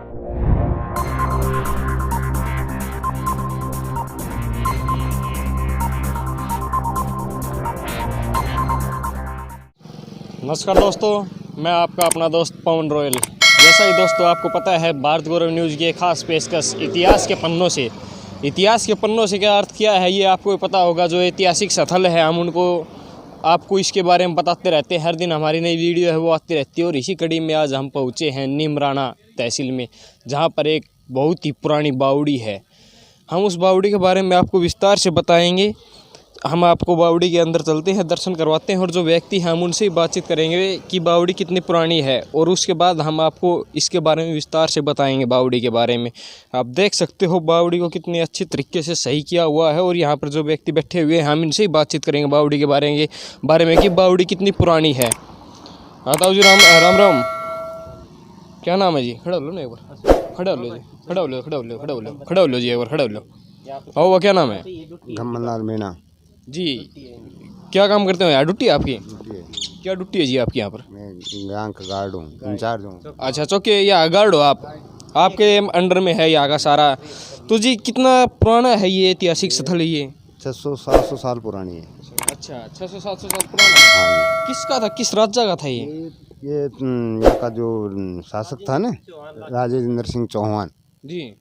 नमस्कार दोस्तों, मैं आपका अपना दोस्त पवन रॉयल। जैसा कि दोस्तों आपको पता है, भारत गौरव न्यूज़ की एक खास पेशकश इतिहास के पन्नों से। इतिहास के पन्नों से क्या अर्थ क्या है ये आपको पता होगा। जो ऐतिहासिक स्थल है हम उनको आपको इसके बारे में बताते रहते हैं। हर दिन हमारी नई वीडियो है वो आती रहती है। और इसी कड़ी में आज हम पहुँचे हैं नीमराना तहसील में, जहाँ पर एक बहुत ही पुरानी बावड़ी है। हम उस बावड़ी के बारे में आपको विस्तार से बताएंगे। हम आपको बावड़ी के अंदर चलते हैं, दर्शन करवाते हैं और जो व्यक्ति हैं हम उनसे ही बातचीत करेंगे कि बावड़ी कितनी पुरानी है। और उसके बाद हम आपको इसके बारे में विस्तार से बताएंगे बावड़ी के बारे में। आप देख सकते हो बावड़ी को कितनी अच्छी तरीके से सही किया हुआ है। और यहाँ पर जो व्यक्ति बैठे हुए हैं हम इनसे ही बातचीत करेंगे बावड़ी के बारे में कि बावड़ी कितनी पुरानी है। ताऊ जी, राम राम राम। क्या नाम है जी? खड़ा हो लो ना एक बार, खड़ा हो लो जी, खड़ा हो लो, खड़ा हो लो, खड़ा हो लो, खड़ा हो लो जी, एक बार खड़ा हो लो। और वो क्या नाम है? घम्मलाल मीणा जी। क्या काम करते हो? यार ड्यूटी है आपकी? क्या ड्यूटी है जी आपकी यहाँ पर? मैं यहाँ का गार्ड हूँ, इंचार्ज हूँ। अच्छा, चौकी या गार्ड हो आप? आपके अंडर में है यहाँ का सारा। तो जी कितना पुराना है ये ऐतिहासिक स्थल? ये 600-700 साल पुरानी है। अच्छा, 600-700 साल पुराना है। हाँ किसका था, किस राज्य का था ये? ये यहाँ का जो शासक था ना, राजेंद्र सिंह चौहान जी।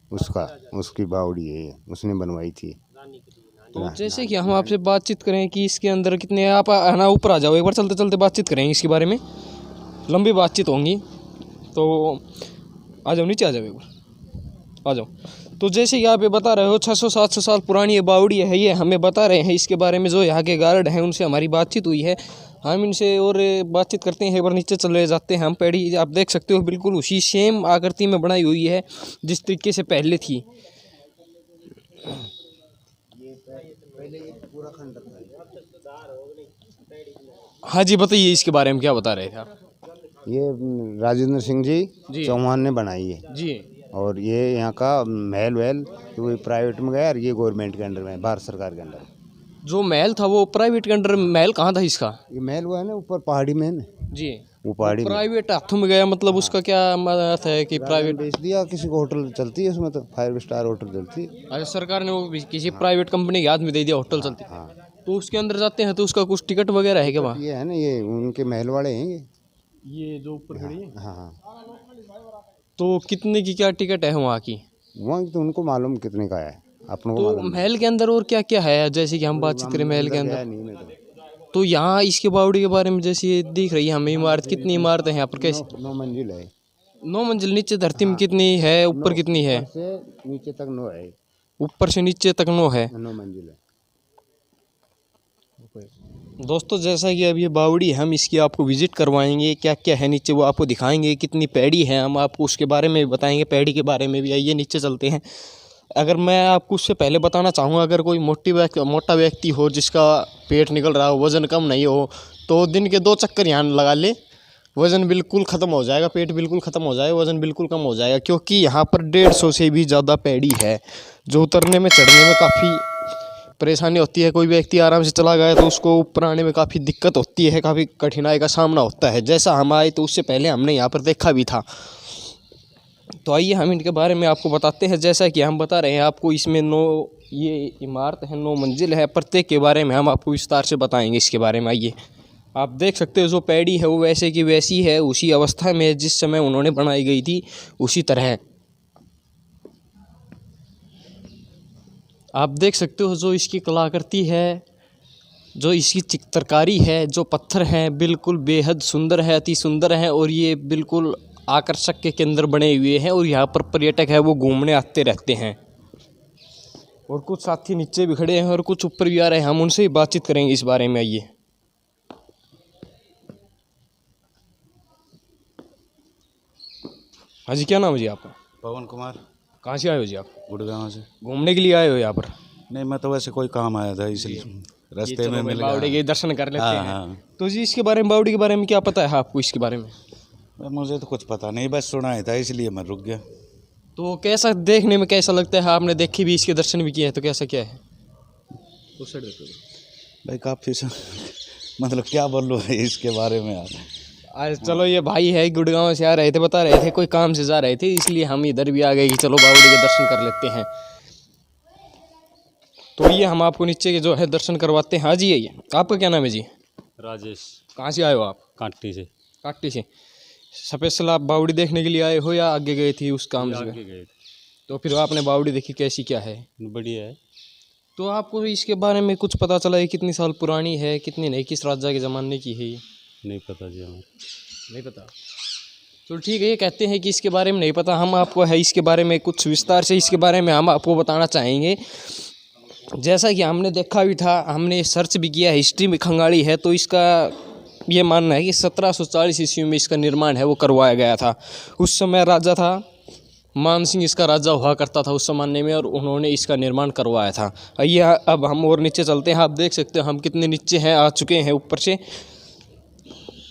उसकी बावड़ी है ये, उसने बनवाई थी। तो जैसे कि हम आपसे बातचीत करें कि इसके अंदर कितने, आप है ना ऊपर आ जाओ एक बार, चलते चलते बातचीत करेंगे इसके बारे में। लंबी बातचीत होंगी तो आ जाओ, नीचे आ जाओ एक बार, आ जाओ। तो जैसे कि आप ये बता रहे हो 600-700 साल पुरानी ये बावड़ी है, ये हमें बता रहे हैं। इसके बारे में जो यहाँ के गार्ड हैं उनसे हमारी बातचीत हुई है। हम इनसे और बातचीत करते हैं। एक बार नीचे चले जाते हैं हम। पैड़ी आप देख सकते हो बिल्कुल उसी सेम आकृति में बनाई हुई है जिस तरीके से पहले थी। हाँ जी, बताइए इसके बारे में क्या बता रहे थे आप? ये राजेंद्र सिंह जी चौहान ने बनाई है जी। और ये यहाँ का महल वहल तो प्राइवेट में गया और ये गवर्नमेंट के अंडर में है, भारत सरकार के अंडर। जो महल था वो प्राइवेट के अंडर। महल कहाँ था इसका? ये महल हुआ है ना ऊपर पहाड़ी में है ना जी। वो पहाड़ी में। प्राइवेट हाथों में गया मतलब उसका क्या मतलब है कि प्राइवेट बेच दिया किसी को, होटल चलती है उसमें, तो 5 स्टार होटल चलती है। अच्छा, सरकार ने वो किसी प्राइवेट कंपनी के हाथ में दे दिया, होटल चलती। हाँ, तो उसके अंदर जाते हैं तो उसका कुछ टिकट वगैरह है क्या वहाँ? ये है ना, ये उनके महल वाले हैं ये जो ऊपर खड़ी है। हाँ हाँ। तो कितने की क्या टिकट है वहाँ की? वहाँ तो उनको मालूम कितने का है, अपनों को तो मालूम महल के अंदर और क्या क्या है, जैसे कि हम बातचीत करें महल के अंदर? नहीं। मैं तो यहाँ इसके बावड़ी के बारे में जैसे ये दिख रही है हमें इमारत, कितनी इमारतें हैं यहाँ पर? कैसे? 9 मंजिल है। 9 मंजिल। नीचे धरती में कितनी है, ऊपर कितनी है? से नीचे तक 9 है। ऊपर से नीचे तक 9 है। 9 मंजिल है। दोस्तों जैसा कि अब ये बावड़ी हम इसकी आपको विजिट करवाएंगे, क्या क्या है नीचे वो आपको दिखाएंगे, कितनी पैड़ी है हम आपको उसके बारे में भी बताएंगे, पैड़ी के बारे में भी। आइए नीचे चलते हैं। अगर मैं आपको उससे पहले बताना चाहूँगा, अगर कोई मोटा व्यक्ति हो जिसका पेट निकल रहा हो, वज़न कम नहीं हो, तो दिन के 2 चक्कर यहाँ लगा ले, वज़न बिल्कुल ख़त्म हो जाएगा, पेट बिल्कुल ख़त्म हो जाएगा, वज़न बिल्कुल कम हो जाएगा। क्योंकि यहाँ पर 150 से भी ज़्यादा पैड़ी है, जो उतरने में चढ़ने में काफ़ी परेशानी होती है। कोई व्यक्ति आराम से चला गया तो उसको ऊपर आने में काफ़ी दिक्कत होती है, काफ़ी कठिनाई का सामना होता है। जैसा हम आए तो उससे पहले हमने यहाँ पर देखा भी था। तो आइए हम इनके बारे में आपको बताते हैं। जैसा कि हम बता रहे हैं आपको, इसमें 9 ये इमारत है, 9 मंजिल है। प्रत्येक के बारे में हम आपको विस्तार से बताएंगे इसके बारे में। आइए आप देख सकते हो जो पैड़ी है वो वैसे की वैसी है, उसी अवस्था में जिस समय उन्होंने बनाई गई थी उसी तरह। आप देख सकते हो जो इसकी कलाकृति है, जो इसकी चित्रकारी है, जो पत्थर हैं बिल्कुल बेहद सुंदर है, अति सुंदर है। और ये बिल्कुल आकर्षक के केंद्र बने हुए हैं और यहाँ पर पर्यटक है वो घूमने आते रहते हैं। और कुछ साथी नीचे भी खड़े हैं और कुछ ऊपर भी आ रहे हैं, हम उनसे ही बातचीत करेंगे इस बारे में। आइए। हाँ जी, क्या नाम है जी आपका? पवन कुमार। कहाँ से आए हो जी आप? गुड़गांव से। घूमने के लिए आए हो यहाँ पर? नहीं, मैं तो वैसे कोई काम आया था, इसलिए रास्ते में मिल बावड़ी गया। के दर्शन कर लेते हैं। हाँ। तो जी इसके बारे में, बावड़ी के बारे में क्या पता है आपको इसके बारे में? मुझे तो कुछ पता नहीं, बस सुना ही था, इसलिए मैं रुक गया। तो कैसा देखने में कैसा लगता है? आपने देखी भी, इसके दर्शन भी किए हैं, तो कैसा क्या है? उस साइड देखो भाई काफ़ी मतलब क्या बोलूँ इसके बारे में यार। आज चलो ये भाई है गुड़गांव से आ रहे थे, बता रहे थे कोई काम से जा रहे थे, इसलिए हम इधर भी आ गए कि चलो बावड़ी के दर्शन कर लेते हैं। तो ये हम आपको नीचे के जो है दर्शन करवाते हैं। हाँ जी, ये आपका क्या नाम है जी? राजेश। कहाँ से आए हो आप? कांटी से। काटी से। स्पेशल आप बावड़ी देखने के लिए आए हो या आगे गए थे उस काम से? आगे गए थे। तो फिर आपने बावड़ी देखी, कैसी क्या है? बढ़िया है। तो आपको इसके बारे में कुछ पता चला है? कितनी साल पुरानी है, कितनी नहीं, किस राजा के ज़माने की है ये? नहीं पता जी हमें। नहीं पता। चलो ठीक है, ये कहते हैं कि इसके बारे में नहीं पता, हम आपको है इसके बारे में कुछ विस्तार से इसके बारे में हम आपको बताना चाहेंगे। जैसा कि हमने देखा भी था, हमने सर्च भी किया, हिस्ट्री में खंगाली है, तो इसका ये मानना है कि 1740 ईस्वी में इसका निर्माण है वो करवाया गया था। उस समय राजा था मान सिंह, इसका राजा हुआ करता था उस ज़माने में, और उन्होंने इसका निर्माण करवाया था। आइए अब हम और नीचे चलते हैं। आप देख सकते हो हम कितने नीचे हैं, आ चुके हैं ऊपर से।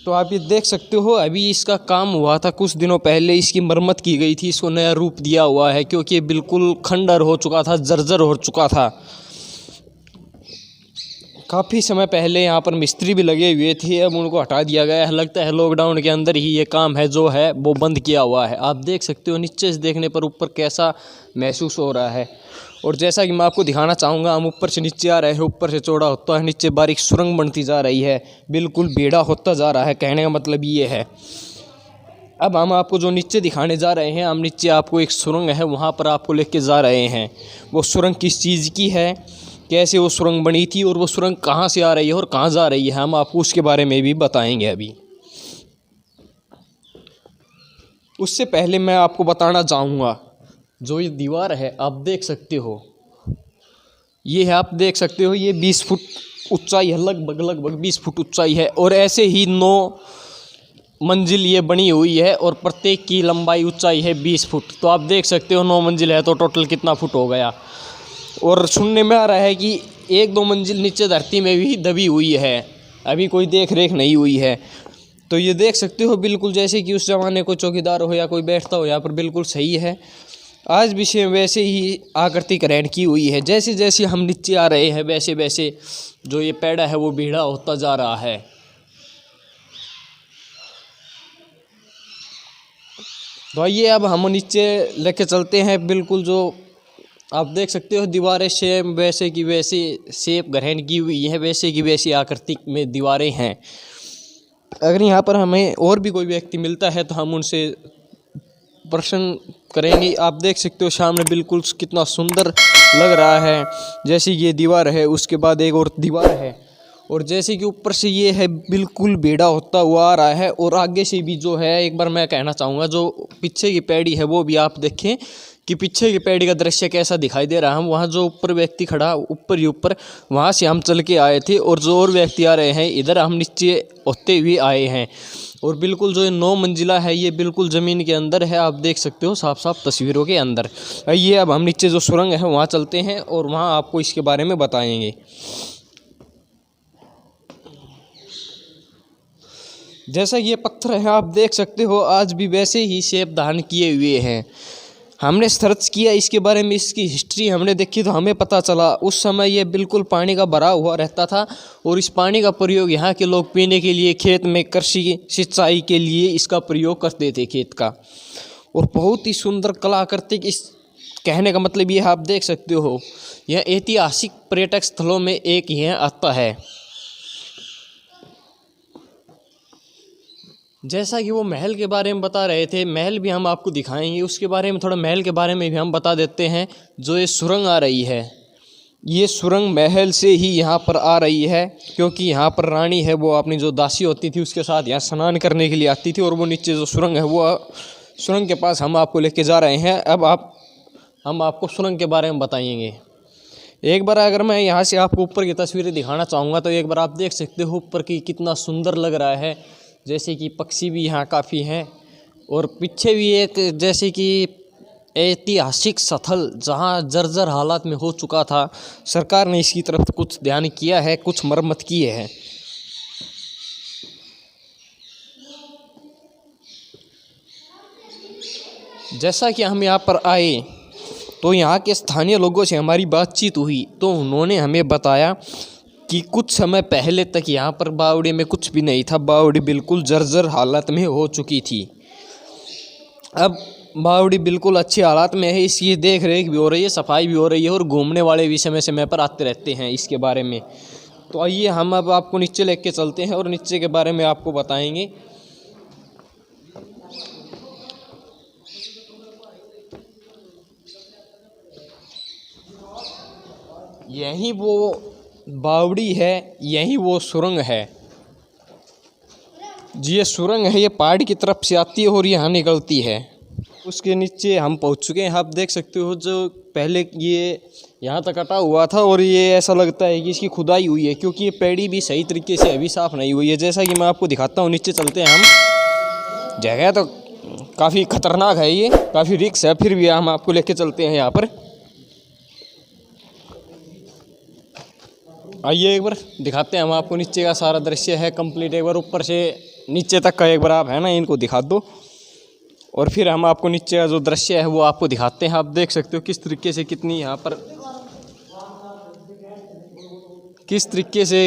तो आप ये देख सकते हो अभी इसका काम हुआ था कुछ दिनों पहले, इसकी मरम्मत की गई थी, इसको नया रूप दिया हुआ है, क्योंकि ये बिल्कुल खंडर हो चुका था, जर्जर हो चुका था। काफ़ी समय पहले यहाँ पर मिस्त्री भी लगे हुए थे, अब उनको हटा दिया गया है। लगता है लॉकडाउन के अंदर ही ये काम है जो है वो बंद किया हुआ है। आप देख सकते हो नीचे से देखने पर ऊपर कैसा महसूस हो रहा है। और जैसा कि मैं आपको दिखाना चाहूँगा, हम ऊपर से नीचे आ रहे हैं, ऊपर से चौड़ा होता है, नीचे बारीक सुरंग बनती जा रही है, बिल्कुल बेड़ा होता जा रहा है। कहने का मतलब ये है। अब हम आपको जो नीचे दिखाने जा रहे हैं, हम नीचे आपको एक सुरंग है वहाँ पर आपको लेके जा रहे हैं। वो सुरंग किस चीज़ की है, कैसे वो सुरंग बनी थी, और वो सुरंग कहाँ से आ रही है और कहाँ जा रही है, हम आपको उसके बारे में भी बताएंगे अभी। उससे पहले मैं आपको बताना चाहूँगा, जो ये दीवार है आप देख सकते हो, ये है, आप देख सकते हो, ये 20 फुट ऊंचाई है, लगभग 20 फुट ऊंचाई है। और ऐसे ही 9 मंजिल ये बनी हुई है, और प्रत्येक की लंबाई ऊंचाई है 20 फुट। तो आप देख सकते हो 9 मंजिल है तो टोटल कितना फुट हो गया। और सुनने में आ रहा है कि 1-2 मंजिल नीचे धरती में भी दबी हुई है, अभी कोई देख रेख नहीं हुई है। तो ये देख सकते हो बिल्कुल जैसे कि उस ज़माने कोई चौकीदार हो या कोई बैठता हो यहाँ पर, बिल्कुल सही है। आज भी सेम वैसे ही आकृति ग्रहण की हुई है। जैसे जैसे हम नीचे आ रहे हैं वैसे वैसे जो ये पैड़ा है वो बीढ़ा होता जा रहा है। तो आइए अब हम नीचे लेके चलते हैं। बिल्कुल जो आप देख सकते हो दीवारें सेम वैसे की वैसी शेप ग्रहण की हुई है, वैसे की वैसी आकृति में दीवारें हैं। अगर यहाँ पर हमें और भी कोई व्यक्ति मिलता है तो हम उनसे प्रश्न करेंगे। आप देख सकते हो सामने बिल्कुल कितना सुंदर लग रहा है। जैसे ये दीवार है, उसके बाद एक और दीवार है, और जैसे कि ऊपर से ये है बिल्कुल बेड़ा होता हुआ आ रहा है। और आगे से भी जो है, एक बार मैं कहना चाहूँगा, जो पीछे की पैड़ी है वो भी आप देखें कि पीछे की पैड़ी का दृश्य कैसा दिखाई दे रहा है। हम वहाँ जो ऊपर व्यक्ति खड़ा ऊपर ही ऊपर, वहाँ से हम चल के आए थे, और जो और व्यक्ति आ रहे हैं इधर हम नीचे होते हुए आए हैं। और बिल्कुल जो ये 9 मंजिला है ये बिल्कुल ज़मीन के अंदर है, आप देख सकते हो साफ साफ तस्वीरों के अंदर। ये अब हम नीचे जो सुरंग है वहाँ चलते हैं और वहाँ आपको इसके बारे में बताएंगे। जैसा ये पत्थर है आप देख सकते हो आज भी वैसे ही शेप धारण किए हुए हैं। हमने सर्च किया इसके बारे में, इसकी हिस्ट्री हमने देखी तो हमें पता चला उस समय ये बिल्कुल पानी का भरा हुआ रहता था, और इस पानी का प्रयोग यहाँ के लोग पीने के लिए, खेत में कृषि सिंचाई के लिए इसका प्रयोग करते थे खेत का। और बहुत ही सुंदर कलाकृति, इस कहने का मतलब ये आप देख सकते हो यह ऐतिहासिक पर्यटक स्थलों में एक यह आता है। जैसा कि वो महल के बारे में बता रहे थे, महल भी हम आपको दिखाएंगे, उसके बारे में थोड़ा महल के बारे में भी हम बता देते हैं। जो ये सुरंग आ रही है, ये सुरंग महल से ही यहाँ पर आ रही है, क्योंकि यहाँ पर रानी है वो अपनी जो दासी होती थी उसके साथ यहाँ स्नान करने के लिए आती थी, और वो नीचे जो सुरंग है वो सुरंग के पास हम आपको लेके जा रहे हैं। अब हम आपको सुरंग के बारे में बताएंगे। एक बार अगर मैं यहाँ से आपको ऊपर की तस्वीरें दिखाना चाहूँगा तो एक बार आप देख सकते हो ऊपर की कितना सुंदर लग रहा है। जैसे कि पक्षी भी यहाँ काफ़ी हैं, और पीछे भी एक जैसे कि ऐतिहासिक स्थल जहाँ जर्जर हालात में हो चुका था, सरकार ने इसकी तरफ कुछ ध्यान किया है, कुछ मरम्मत किए हैं। जैसा कि हम यहाँ पर आए तो यहाँ के स्थानीय लोगों से हमारी बातचीत हुई तो उन्होंने हमें बताया कि कुछ समय पहले तक यहाँ पर बावड़ी में कुछ भी नहीं था। बावड़ी बिल्कुल जर्जर हालत में हो चुकी थी। अब बावड़ी बिल्कुल अच्छी हालात में है। इसकी देख रेख भी हो रही है, सफाई भी हो रही है और घूमने वाले भी समय समय पर आते रहते हैं इसके बारे में। तो आइए हम अब आपको नीचे लेके चलते हैं और नीचे के बारे में आपको बताएंगे। यही वो बावड़ी है, यही वो सुरंग है जी। ये सुरंग है, ये पहाड़ की तरफ से आती है और यहाँ निकलती है। उसके नीचे हम पहुँच चुके हैं। आप देख सकते हो जो पहले ये यहाँ तक कटा हुआ था और ये ऐसा लगता है कि इसकी खुदाई हुई है, क्योंकि ये पेड़ी भी सही तरीके से अभी साफ़ नहीं हुई है। जैसा कि मैं आपको दिखाता हूँ, नीचे चलते हैं हम। जगह तो काफ़ी ख़तरनाक है, ये काफ़ी रिस्क है, फिर भी हम आपको लेके चलते हैं यहाँ पर। आइए एक बार दिखाते हैं हम आपको। नीचे का सारा दृश्य है कंप्लीट। एक बार ऊपर से नीचे तक का एक बार आप है ना इनको दिखा दो और फिर हम आपको नीचे का जो दृश्य है वो आपको दिखाते हैं। आप देख सकते हो किस तरीके से कितनी यहाँ पर किस तरीके से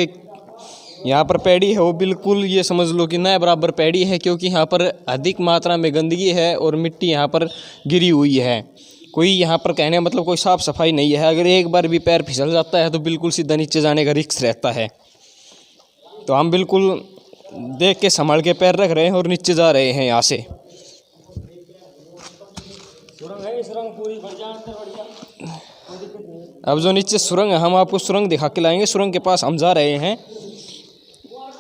यहाँ पर पैड़ी है। वो बिल्कुल ये समझ लो कि नए बराबर पैड़ी है, क्योंकि यहाँ पर अधिक मात्रा में गंदगी है और मिट्टी यहाँ पर गिरी हुई है। कोई यहाँ पर कहने का मतलब कोई साफ़ सफाई नहीं है। अगर एक बार भी पैर फिसल जाता है तो बिल्कुल सीधा नीचे जाने का रिस्क रहता है। तो हम बिल्कुल देख के संभाल के पैर रख रहे हैं और नीचे जा रहे हैं यहाँ से। अब जो नीचे सुरंग है, हम आपको सुरंग दिखा के लाएंगे। सुरंग के पास हम जा रहे हैं।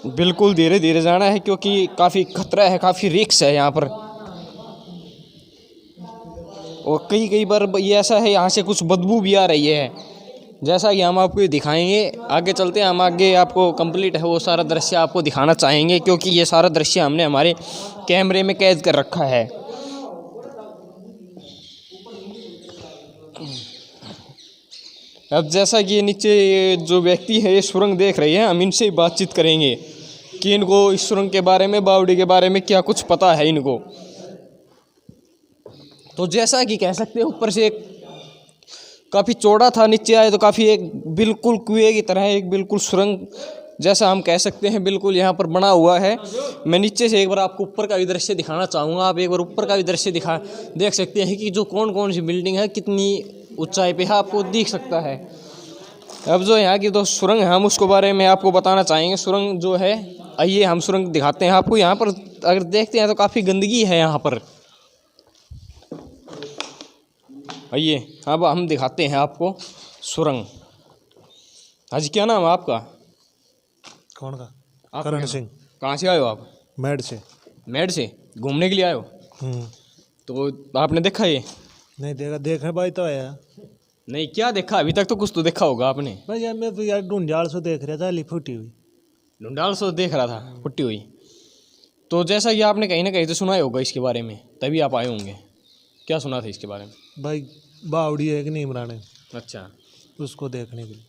बिल्कुल धीरे धीरे जाना है, क्योंकि काफ़ी खतरा है, काफ़ी रिस्क है यहाँ पर। और कई बार ये ऐसा है यहाँ से कुछ बदबू भी आ रही है, जैसा कि हम आपको दिखाएंगे। आगे चलते हैं हम। आगे आपको कंप्लीट है वो सारा दृश्य आपको दिखाना चाहेंगे, क्योंकि ये सारा दृश्य हमने हमारे कैमरे में कैद कर रखा है। अब जैसा कि नीचे जो व्यक्ति है ये सुरंग देख रहे हैं, हम इनसे बातचीत करेंगे कि इनको इस सुरंग के बारे में, बावड़ी के बारे में क्या कुछ पता है इनको। तो जैसा कि कह सकते हैं ऊपर से एक काफ़ी चौड़ा था, नीचे आए तो काफ़ी एक बिल्कुल कुएं की तरह एक बिल्कुल सुरंग जैसा हम कह सकते हैं बिल्कुल यहाँ पर बना हुआ है। मैं नीचे से एक बार आपको ऊपर का भी दृश्य दिखाना चाहूँगा। आप एक बार ऊपर का भी दृश्य देख सकते हैं कि जो कौन कौन सी बिल्डिंग है, कितनी ऊंचाई पे है, आपको दिख सकता है। अब जो यहाँ की दो सुरंग है, हम उसको बारे में आपको बताना चाहेंगे। सुरंग जो है, आइए हम सुरंग दिखाते हैं आपको। यहाँ पर अगर देखते हैं तो काफ़ी गंदगी है यहाँ पर। आइए अब हम दिखाते हैं आपको सुरंग। आज क्या नाम है आपका? कौन का? आप करण सिंह। कहाँ से आए हो आप? मेड से। मेड से घूमने के लिए आए हो? तो आपने देखा ये? नहीं देखा। देखा भाई तो आया नहीं, क्या देखा अभी तक? तो कुछ तो देखा होगा आपने। भाई यार, मैं तो यार ढूंढाल से देख रहा था, ली फूटी हुई। ढूंढाल से देख रहा था फुट्टी हुई। तो जैसा कि आपने कहीं ना कहीं तो सुना ही होगा इसके बारे में, तभी आप आए होंगे। क्या सुना था इसके बारे में? भाई बावड़ी है कि नहीं इमरान है, अच्छा, उसको देखने के लिए।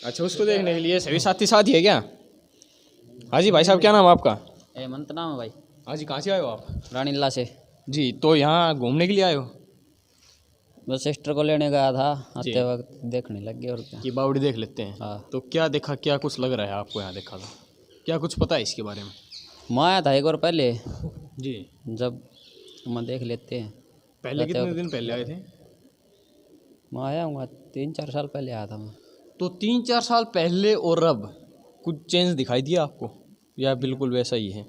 अच्छा, उसको देखने के लिए सभी साथी साथ ही है क्या? हाँ जी भाई साहब, क्या नाम है आपका? हेमंत नाम है भाई। हाँ जी, कहाँ से आए हो आप? रानीला से जी, तो यहाँ घूमने के लिए आए हो? बस सिस्टर को लेने गया था, जी। आते वक्त देखने लग गए और क्या। कि बावड़ी देख लेते हैं। हाँ। तो क्या देखा, क्या कुछ लग रहा है आपको यहाँ देखा था? क्या कुछ पता है इसके बारे में? मैं आया था एक बार पहले, जी। जब मैं देख लेते हैं। पहले कितने दिन पहले आए थे? मैं आया हूँ 3-4 साल पहले आया था मैं। तो 3-4 साल पहले और अब कुछ चेंज दिखाई दिया आपको, या बिल्कुल वैसा ही है?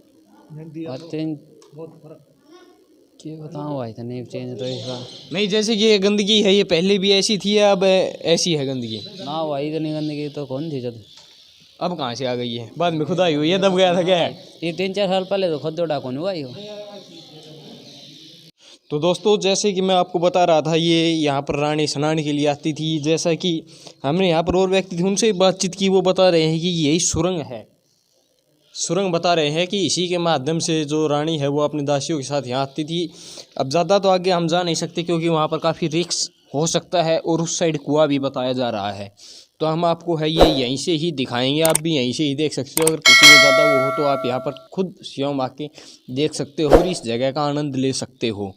क्या बताऊँ भाई, तो नहीं चेंज रहेगा। नहीं, जैसे कि ये गंदगी है, ये पहले भी ऐसी थी या अब ऐसी है गंदगी? ना भाई, इतनी गंदगी तो कौन थी जब। अब कहाँ से आ गई है? बाद में खुदाई हुई है, दब गया था क्या है? ये 3-4 साल पहले तो खुद डाको नहीं हुआ ही हो। तो दोस्तों, जैसे कि मैं आपको बता रहा था, ये यहाँ पर रानी स्नान के लिए आती थी। जैसा कि हमने यहाँ पर और व्यक्ति थे उनसे बातचीत की, वो बता रहे हैं कि यही सुरंग है। सुरंग बता रहे हैं कि इसी के माध्यम से जो रानी है वो अपनी दासियों के साथ यहाँ आती थी। अब ज़्यादा तो आगे हम जा नहीं सकते, क्योंकि वहाँ पर काफ़ी रिस्क हो सकता है और उस साइड कुआं भी बताया जा रहा है। तो हम आपको है ये यहीं से ही दिखाएंगे, आप भी यहीं से ही देख सकते हो। अगर किसी को ज़्यादा वो हो तो आप यहाँ पर खुद स्वयं आके देख सकते हो और इस जगह का आनंद ले सकते हो।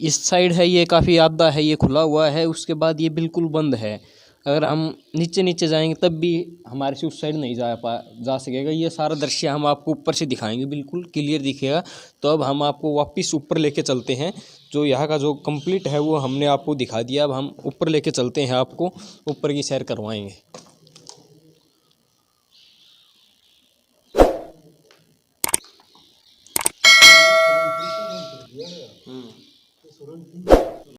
इस साइड है ये काफ़ी आधा है, ये खुला हुआ है, उसके बाद ये बिल्कुल बंद है। अगर हम नीचे नीचे जाएंगे तब भी हमारे से उस साइड नहीं जा सकेगा। ये सारा दृश्य हम आपको ऊपर से दिखाएंगे, बिल्कुल क्लियर दिखेगा। तो अब हम आपको वापस ऊपर लेके चलते हैं। जो यहाँ का जो कंप्लीट है वो हमने आपको दिखा दिया। अब हम ऊपर लेके चलते हैं, आपको ऊपर की सैर करवाएंगे।